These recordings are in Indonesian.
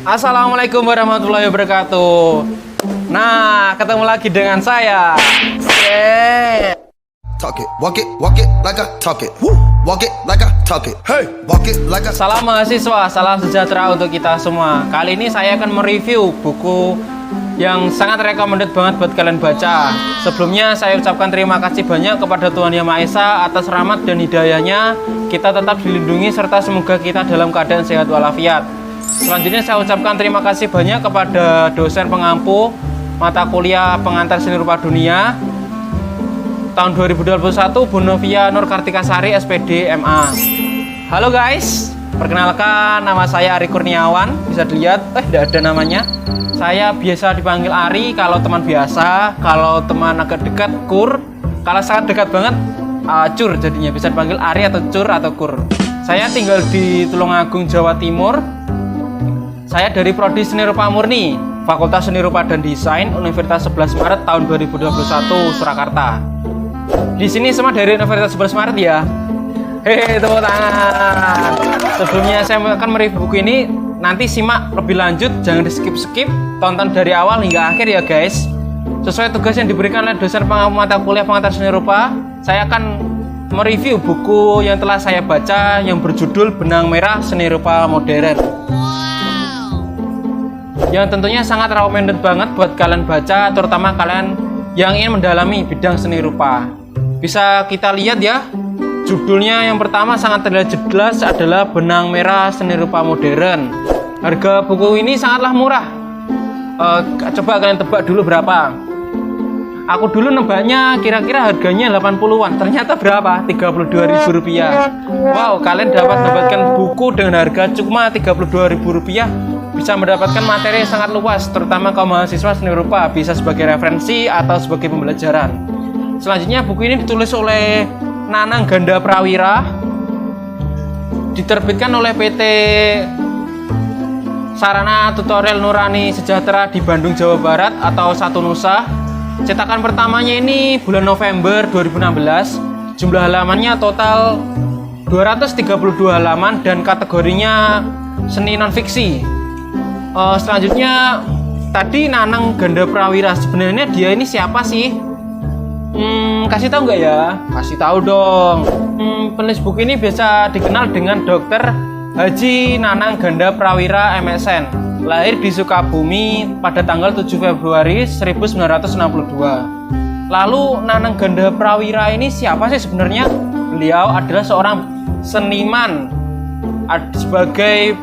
Assalamualaikum warahmatullahi wabarakatuh. Nah, ketemu lagi dengan saya. Talk it, walk it like I talk it. Woo. Walk it like I talk it. Hey, walk it like I. Salam mahasiswa, salam sejahtera untuk kita semua. Kali ini saya akan mereview buku yang sangat recommended banget buat kalian baca. Sebelumnya saya ucapkan terima kasih banyak kepada Tuhan Yang Maha Esa atas rahmat dan hidayahnya. Kita tetap dilindungi serta semoga kita dalam keadaan sehat walafiat. Selanjutnya saya ucapkan terima kasih banyak kepada dosen pengampu mata kuliah pengantar seni rupa dunia tahun 2021, Bu Novia Nur Kartikasari SPD MA. Halo guys, perkenalkan nama saya Ari Kurniawan. Bisa dilihat, tidak ada namanya. Saya biasa dipanggil Ari kalau teman biasa, kalau teman agak dekat Kur, kalau sangat dekat banget Cur, jadinya bisa dipanggil Ari atau Cur atau Kur. Saya tinggal di Tulungagung, Jawa Timur. Saya dari Prodi Seni Rupa Murni, Fakultas Seni Rupa dan Desain, Universitas 11 Maret tahun 2021, Surakarta. Di sini semua dari Universitas 11 Maret ya. Hehe, tepuk tangan. Sebelumnya saya akan mereview buku ini. Nanti simak lebih lanjut, jangan di skip-skip. Tonton dari awal hingga akhir ya guys. Sesuai tugas yang diberikan oleh dosen pengampu mata kuliah pengantar seni rupa, saya akan mereview buku yang telah saya baca yang berjudul Benang Merah Seni Rupa Modern. Yang tentunya sangat recommended banget buat kalian baca, terutama kalian yang ingin mendalami bidang seni rupa. Bisa kita lihat ya, judulnya yang pertama sangat terlihat jelas adalah Benang Merah Seni Rupa Modern. Harga buku ini sangatlah murah. Coba kalian tebak dulu berapa? Aku dulu nebaknya kira-kira harganya 80-an. Ternyata berapa? Rp32.000. Wow, kalian dapat mendapatkan buku dengan harga cuma Rp32.000. Bisa mendapatkan materi yang sangat luas, terutama kaum mahasiswa seni rupa, bisa sebagai referensi atau sebagai pembelajaran. Selanjutnya buku ini ditulis oleh Nanang Ganda Prawira, diterbitkan oleh PT Sarana Tutorial Nurani Sejahtera di Bandung, Jawa Barat atau Satu Nusa. Cetakan pertamanya ini bulan November 2016. Jumlah halamannya total 232 halaman dan kategorinya seni non-fiksi. Selanjutnya tadi Nanang Ganda Prawira, sebenarnya dia ini siapa sih? Kasih tahu nggak ya? Kasih tahu dong. Penulis buku ini biasa dikenal dengan Dr. Haji Nanang Ganda Prawira MSN. Lahir di Sukabumi pada tanggal 7 Februari 1962. Lalu Nanang Ganda Prawira ini siapa sih sebenarnya? Beliau adalah seorang seniman sebagai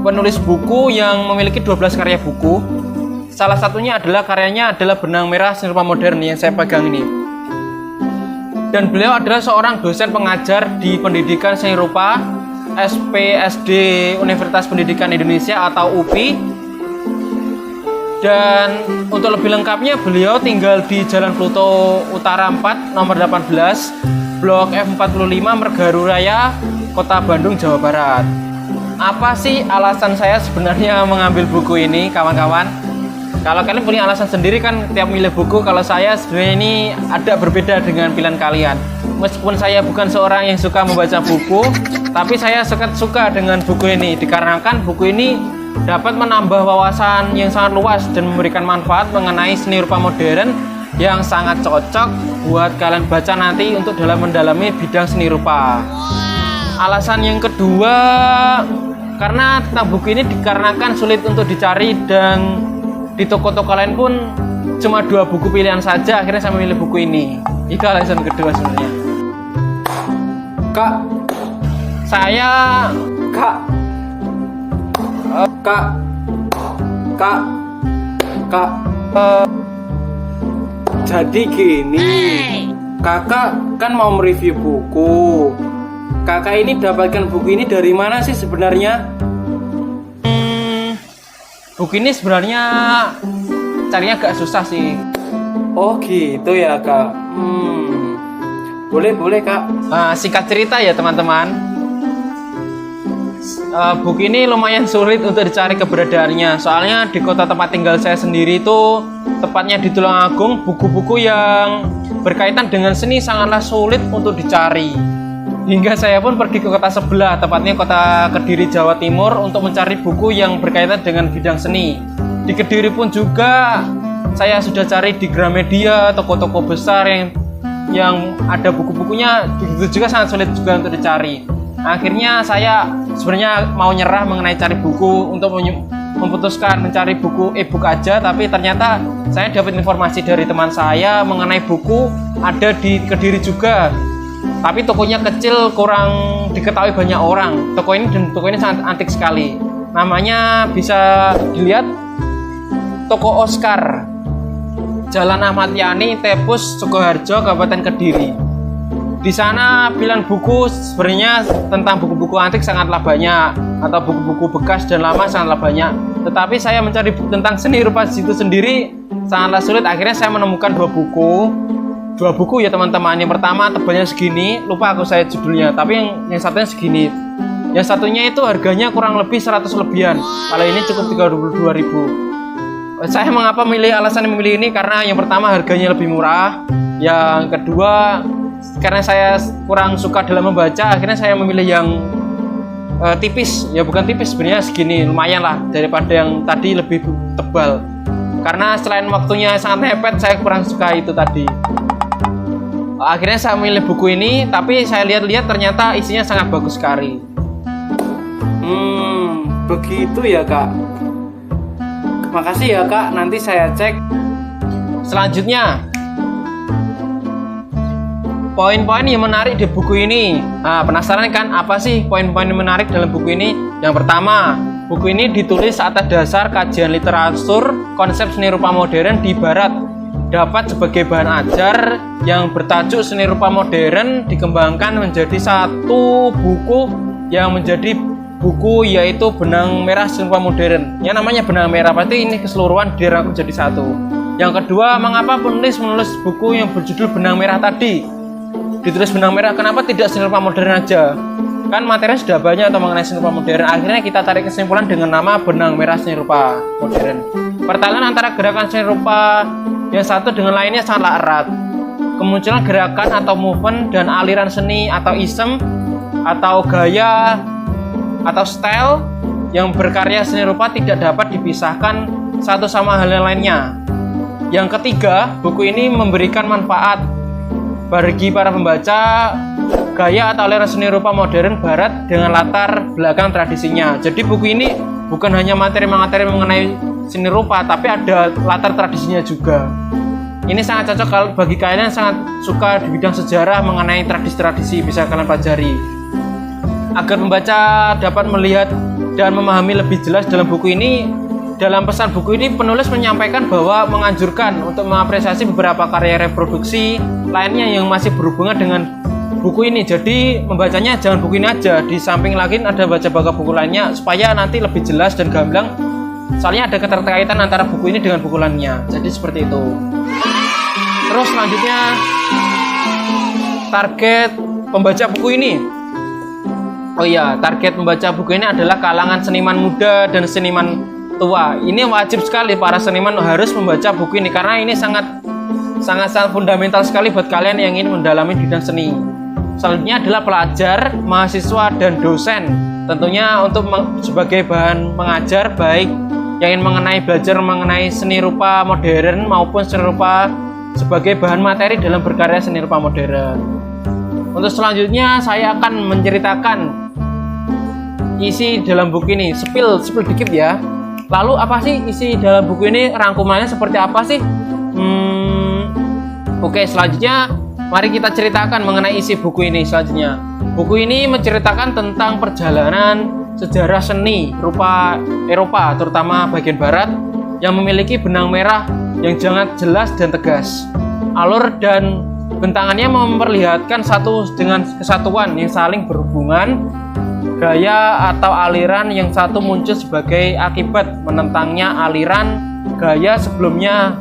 penulis buku yang memiliki 12 karya buku. Salah satunya adalah karyanya adalah Benang Merah Seni Rupa Modern yang saya pegang ini. Dan beliau adalah seorang dosen pengajar di Pendidikan Seni Rupa SPSD Universitas Pendidikan Indonesia atau UPI. Dan untuk lebih lengkapnya beliau tinggal di Jalan Pluto Utara 4 nomor 18 Blok F45 Mergaru Raya, Kota Bandung, Jawa Barat. Apa sih alasan saya sebenarnya mengambil buku ini, kawan-kawan? Kalau kalian punya alasan sendiri kan tiap milih buku. Kalau saya sebenarnya ini ada berbeda dengan pilihan kalian. Meskipun saya bukan seorang yang suka membaca buku, tapi saya sangat suka dengan buku ini dikarenakan buku ini dapat menambah wawasan yang sangat luas dan memberikan manfaat mengenai seni rupa modern yang sangat cocok buat kalian baca nanti untuk dalam mendalami bidang seni rupa. Alasan yang kedua, karena tentang buku ini dikarenakan sulit untuk dicari dan di toko-toko lain pun cuma 2 buku pilihan saja, akhirnya saya memilih buku ini. Itu alasan kedua sebenarnya. Kak, jadi gini, kakak kan mau mereview buku. Kakak ini dapatkan buku ini dari mana sih sebenarnya? Buku ini sebenarnya carinya agak susah sih. Oh gitu ya kak. Boleh kak. Singkat cerita ya teman-teman. Buku ini lumayan sulit untuk dicari keberadaannya. Soalnya di kota tempat tinggal saya sendiri itu, tepatnya di Tulungagung, buku-buku yang berkaitan dengan seni sangatlah sulit untuk dicari. Hingga saya pun pergi ke kota sebelah, tepatnya kota Kediri, Jawa Timur, untuk mencari buku yang berkaitan dengan bidang seni. Di Kediri pun juga saya sudah cari di Gramedia, toko-toko besar yang ada buku-bukunya, begitu juga sangat sulit juga untuk dicari. Akhirnya saya sebenarnya mau nyerah mengenai cari buku, untuk memutuskan mencari buku e-book aja, tapi ternyata saya dapat informasi dari teman saya mengenai buku ada di Kediri juga. Tapi tokonya kecil, kurang diketahui banyak orang. Toko ini sangat antik sekali. Namanya bisa dilihat Toko Oscar, Jalan Ahmad Yani, Tepus, Sukoharjo, Kabupaten Kediri. Di sana pilihan buku sebenarnya tentang buku-buku antik sangatlah banyak, atau buku-buku bekas dan lama sangatlah banyak. Tetapi saya mencari buku tentang seni rupa itu sendiri sangatlah sulit. Akhirnya saya menemukan dua buku ya teman-teman. Yang pertama tebalnya segini, lupa aku saya judulnya, tapi yang satunya segini. Yang satunya itu harganya kurang lebih 100 lebihan. Kalau ini cukup 32.000. Saya mengapa alasan memilih ini karena yang pertama harganya lebih murah, yang kedua karena saya kurang suka dalam membaca, akhirnya saya memilih yang tipis. Ya bukan tipis, sebenarnya segini, lumayan lah daripada yang tadi lebih tebal. Karena selain waktunya sangat mepet, saya kurang suka itu tadi. Akhirnya saya memilih buku ini, tapi saya lihat-lihat ternyata isinya sangat bagus sekali. Begitu ya kak. Makasih ya kak, nanti saya cek. Selanjutnya, poin-poin yang menarik di buku ini. Nah, penasaran kan apa sih poin-poin yang menarik dalam buku ini? Yang pertama, buku ini ditulis atas dasar kajian literatur konsep seni rupa modern di Barat, dapat sebagai bahan ajar yang bertajuk seni rupa modern dikembangkan menjadi satu buku yang menjadi buku, yaitu Benang Merah Seni Rupa Modern. Yang namanya benang merah pasti ini keseluruhan dirangkum jadi satu. Yang kedua, mengapa penulis menulis buku yang berjudul Benang Merah tadi? Ditulis benang merah, kenapa tidak seni rupa modern aja? Kan materinya sudah banyak atau mengenai seni rupa modern. Akhirnya kita tarik kesimpulan dengan nama Benang Merah Seni Rupa Modern. Pertalian antara gerakan seni rupa yang satu dengan lainnya sangatlah erat. Kemunculan gerakan atau movement dan aliran seni atau ism atau gaya atau style yang berkarya seni rupa tidak dapat dipisahkan satu sama hal yang lainnya. Yang ketiga, buku ini memberikan manfaat bagi para pembaca gaya atau aliran seni rupa modern Barat dengan latar belakang tradisinya. Jadi buku ini bukan hanya materi-materi mengenai seni rupa, tapi ada latar tradisinya juga. Ini sangat cocok kalau bagi kalian yang sangat suka di bidang sejarah mengenai tradisi-tradisi, bisa kalian pelajari. Agar pembaca dapat melihat dan memahami lebih jelas dalam buku ini, dalam pesan buku ini penulis menyampaikan bahwa menganjurkan untuk mengapresiasi beberapa karya reproduksi lainnya yang masih berhubungan dengan buku ini. Jadi membacanya jangan buku ini aja, di samping lagi ada baca buku lainnya supaya nanti lebih jelas dan gamblang. Soalnya ada keterkaitan antara buku ini dengan buku lainnya. Jadi seperti itu. Terus selanjutnya, target pembaca buku ini. Oh iya, target pembaca buku ini adalah kalangan seniman muda dan seniman tua. Ini wajib sekali para seniman harus membaca buku ini karena ini sangat fundamental sekali buat kalian yang ingin mendalami bidang seni. Selanjutnya adalah pelajar, mahasiswa, dan dosen. Tentunya untuk sebagai bahan mengajar, baik yang ingin belajar mengenai seni rupa modern maupun seni rupa sebagai bahan materi dalam berkarya seni rupa modern. Untuk selanjutnya saya akan menceritakan isi dalam buku ini, spill dikit ya. Lalu apa sih isi dalam buku ini, rangkumannya seperti apa sih? Oke, selanjutnya mari kita ceritakan mengenai isi buku ini selanjutnya. Buku ini menceritakan tentang perjalanan sejarah seni rupa Eropa, terutama bagian barat, yang memiliki benang merah yang sangat jelas dan tegas. Alur dan bentangannya memperlihatkan satu dengan kesatuan yang saling berhubungan. Gaya atau aliran yang satu muncul sebagai akibat menentangnya aliran gaya sebelumnya.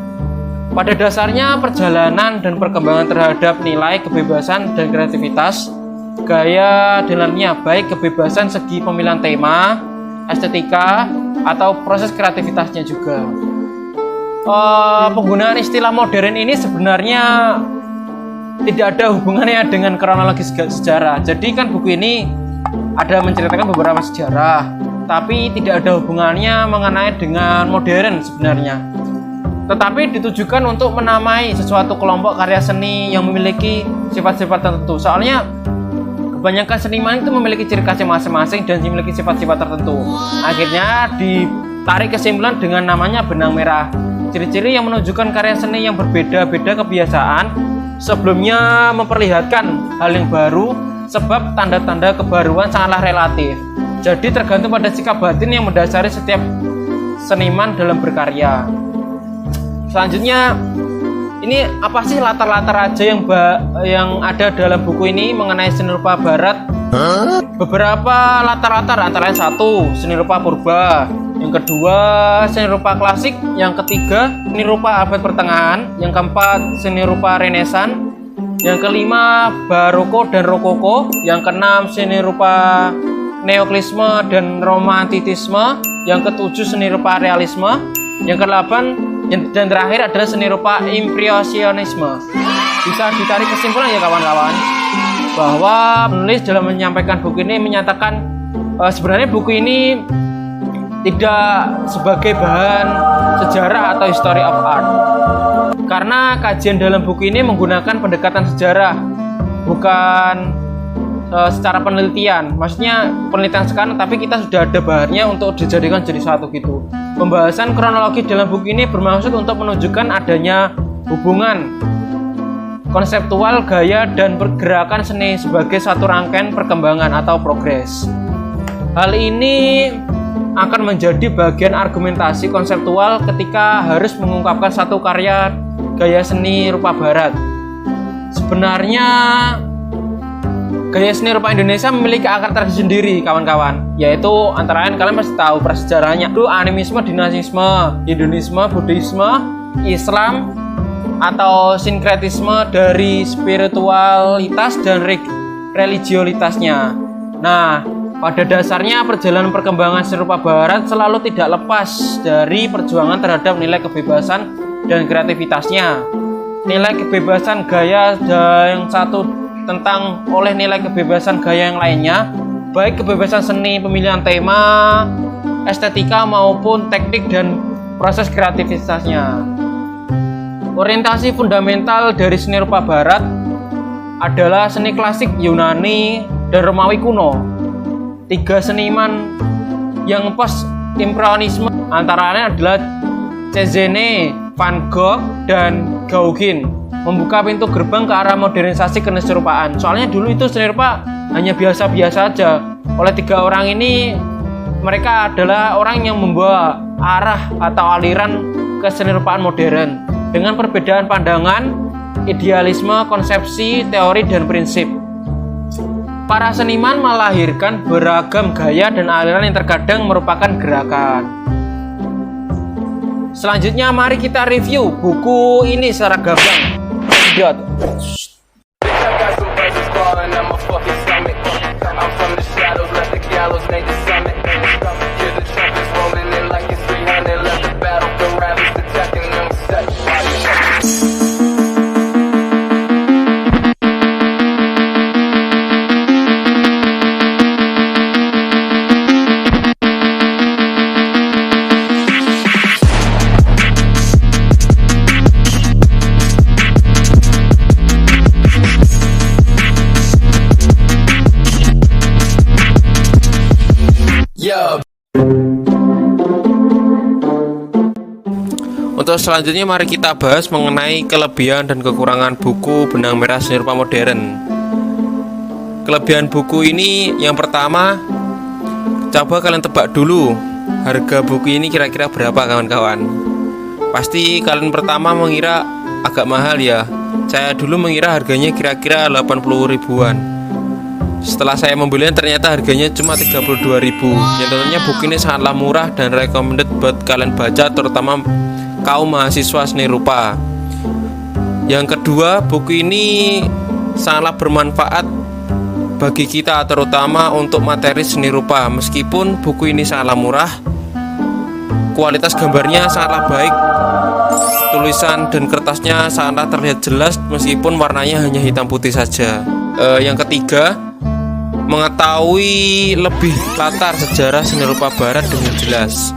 Pada dasarnya perjalanan dan perkembangan terhadap nilai kebebasan dan kreativitas gaya dalamnya, baik kebebasan segi pemilihan tema, estetika, atau proses kreativitasnya juga. Penggunaan istilah modern ini sebenarnya tidak ada hubungannya dengan kronologis sejarah. Jadi kan buku ini ada menceritakan beberapa sejarah, tapi tidak ada hubungannya mengenai dengan modern sebenarnya. Tetapi ditujukan untuk menamai sesuatu kelompok karya seni yang memiliki sifat-sifat tertentu. Soalnya kebanyakan seniman itu memiliki ciri khasnya masing-masing dan memiliki sifat-sifat tertentu. Akhirnya ditarik kesimpulan dengan namanya benang merah. Ciri-ciri yang menunjukkan karya seni yang berbeda-beda kebiasaan sebelumnya memperlihatkan hal yang baru, sebab tanda-tanda kebaruan sangatlah relatif. Jadi tergantung pada sikap batin yang mendasari setiap seniman dalam berkarya. Selanjutnya, ini apa sih latar-latar aja yang ada dalam buku ini mengenai seni rupa barat? Beberapa latar-latar, antara lain satu, seni rupa purba, yang kedua, seni rupa klasik, yang ketiga, seni rupa abad pertengahan, yang keempat, seni rupa renesan, yang kelima, baroko dan rokoko, yang keenam, seni rupa neoklasisme dan romantisme, yang ketujuh, seni rupa realisme, yang kedelapan dan terakhir adalah seni rupa impresionisme. Bisa ditarik kesimpulan ya kawan-kawan, bahwa penulis dalam menyampaikan buku ini menyatakan sebenarnya buku ini tidak sebagai bahan sejarah atau history of art, karena kajian dalam buku ini menggunakan pendekatan sejarah, bukan secara penelitian. Maksudnya penelitian sekarang, tapi kita sudah ada bahannya untuk dijadikan jadi satu gitu. Pembahasan kronologi dalam buku ini bermaksud untuk menunjukkan adanya hubungan konseptual, gaya, dan pergerakan seni sebagai satu rangkaian perkembangan atau progres. Hal ini akan menjadi bagian argumentasi konseptual ketika harus mengungkapkan satu karya gaya seni rupa barat. Sebenarnya gaya seni rupa Indonesia memiliki akar tradisi sendiri kawan-kawan, yaitu antara lain kalian pasti tahu prasejarahnya itu animisme, dinamisme, Hinduisme, Buddhisme, Islam, atau sinkretisme dari spiritualitas dan religiositasnya. Nah, pada dasarnya perjalanan perkembangan seni rupa barat selalu tidak lepas dari perjuangan terhadap nilai kebebasan dan kreativitasnya. Nilai kebebasan gaya yang satu tentang oleh nilai kebebasan gaya yang lainnya, baik kebebasan seni, pemilihan tema, estetika maupun teknik dan proses kreativitasnya. Orientasi fundamental dari seni rupa barat adalah seni klasik Yunani dan Romawi kuno. Tiga seniman yang post-impresionisme antara lain adalah Cezanne, Van Gogh, dan Gauguin, membuka pintu gerbang ke arah modernisasi keserupaan. Soalnya dulu itu seni rupa hanya biasa-biasa aja. Oleh tiga orang ini, mereka adalah orang yang membawa arah atau aliran ke seni rupaan modern dengan perbedaan pandangan, idealisme, konsepsi, teori, dan prinsip. Para seniman melahirkan beragam gaya dan aliran yang terkadang merupakan gerakan. Selanjutnya mari kita review buku ini secara gamblang. Untuk selanjutnya mari kita bahas mengenai kelebihan dan kekurangan buku Benang Merah Seni Rupa Modern. Kelebihan buku ini yang pertama, coba kalian tebak dulu harga buku ini kira-kira berapa kawan-kawan. Pasti kalian pertama mengira agak mahal ya. Saya dulu mengira harganya kira-kira 80 ribuan. Setelah saya membelinya ternyata harganya cuma 32.000. Yang tentunya buku ini sangatlah murah dan recommended buat kalian baca, terutama kaum mahasiswa seni rupa. Yang kedua, buku ini sangatlah bermanfaat bagi kita, terutama untuk materi seni rupa. Meskipun buku ini sangatlah murah, kualitas gambarnya sangatlah baik tulisan dan kertasnya sangatlah terlihat jelas meskipun warnanya hanya hitam putih saja. Yang ketiga, mengetahui lebih latar sejarah seni rupa barat dengan jelas.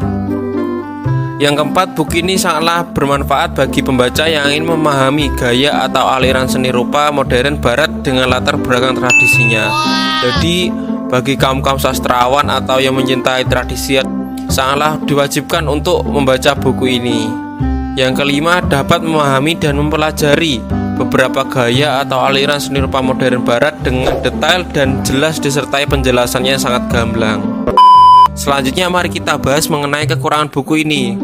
Yang keempat, buku ini sangatlah bermanfaat bagi pembaca yang ingin memahami gaya atau aliran seni rupa modern barat dengan latar belakang tradisinya. Jadi bagi kaum-kaum sastrawan atau yang mencintai tradisi, sangatlah diwajibkan untuk membaca buku ini. Yang kelima, dapat memahami dan mempelajari beberapa gaya atau aliran seni rupa modern barat dengan detail dan jelas disertai penjelasannya yang sangat gamblang. Selanjutnya mari kita bahas mengenai kekurangan buku ini.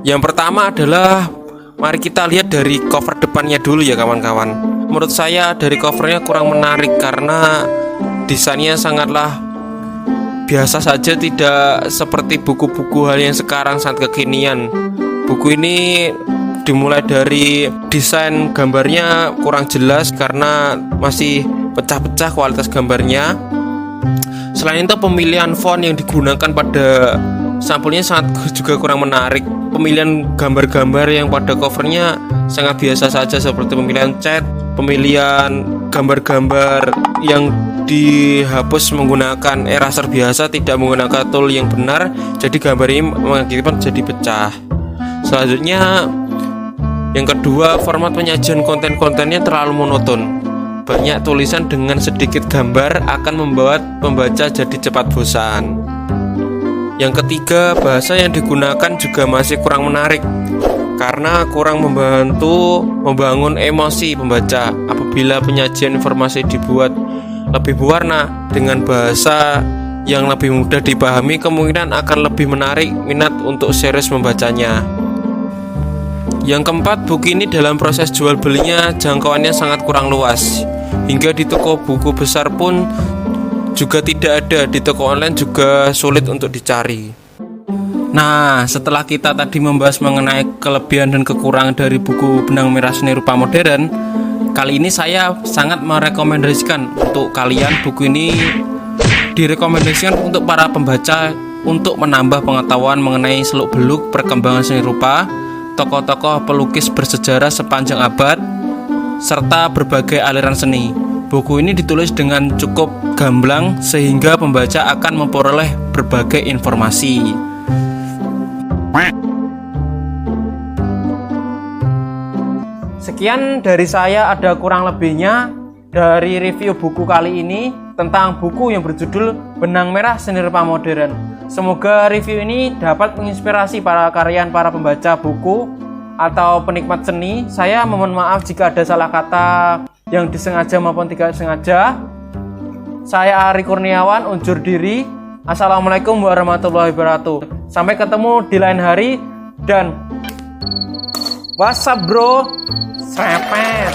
Yang pertama adalah mari kita lihat dari cover depannya dulu ya kawan-kawan. Menurut saya dari covernya kurang menarik karena desainnya sangatlah biasa saja, tidak seperti buku-buku hal yang sekarang sangat kekinian. Buku ini dimulai dari desain gambarnya kurang jelas karena masih pecah-pecah kualitas gambarnya. Selain itu pemilihan font yang digunakan pada sampulnya sangat juga kurang menarik. Pemilihan gambar-gambar yang pada covernya sangat biasa saja seperti pemilihan cat, pemilihan gambar-gambar yang dihapus menggunakan eraser biasa, tidak menggunakan tool yang benar, jadi gambar ini mengakibatkan jadi pecah. Selanjutnya yang kedua, format penyajian konten-kontennya terlalu monoton. Banyak tulisan dengan sedikit gambar akan membuat pembaca jadi cepat bosan. Yang ketiga, bahasa yang digunakan juga masih kurang menarik karena kurang membantu membangun emosi pembaca. Apabila penyajian informasi dibuat lebih berwarna dengan bahasa yang lebih mudah dipahami, kemungkinan akan lebih menarik minat untuk serius membacanya. Yang keempat, buku ini dalam proses jual belinya jangkauannya sangat kurang luas. Hingga di toko buku besar pun juga tidak ada, di toko online juga sulit untuk dicari. Nah, setelah kita tadi membahas mengenai kelebihan dan kekurangan dari buku Benang Merah Seni Rupa Modern, kali ini saya sangat merekomendasikan untuk kalian. Buku ini direkomendasikan untuk para pembaca untuk menambah pengetahuan mengenai seluk-beluk perkembangan seni rupa, tokoh-tokoh pelukis bersejarah sepanjang abad, serta berbagai aliran seni. Buku ini ditulis dengan cukup gamblang sehingga pembaca akan memperoleh berbagai informasi. Sekian dari saya, ada kurang lebihnya dari review buku kali ini tentang buku yang berjudul Benang Merah Seni Rupa Modern. Semoga review ini dapat menginspirasi para pembaca buku atau penikmat seni. Saya mohon maaf jika ada salah kata yang disengaja maupun tidak sengaja. Saya Ari Kurniawan undur diri. Assalamualaikum warahmatullahi wabarakatuh. Sampai ketemu di lain hari dan what's up bro? Srepet.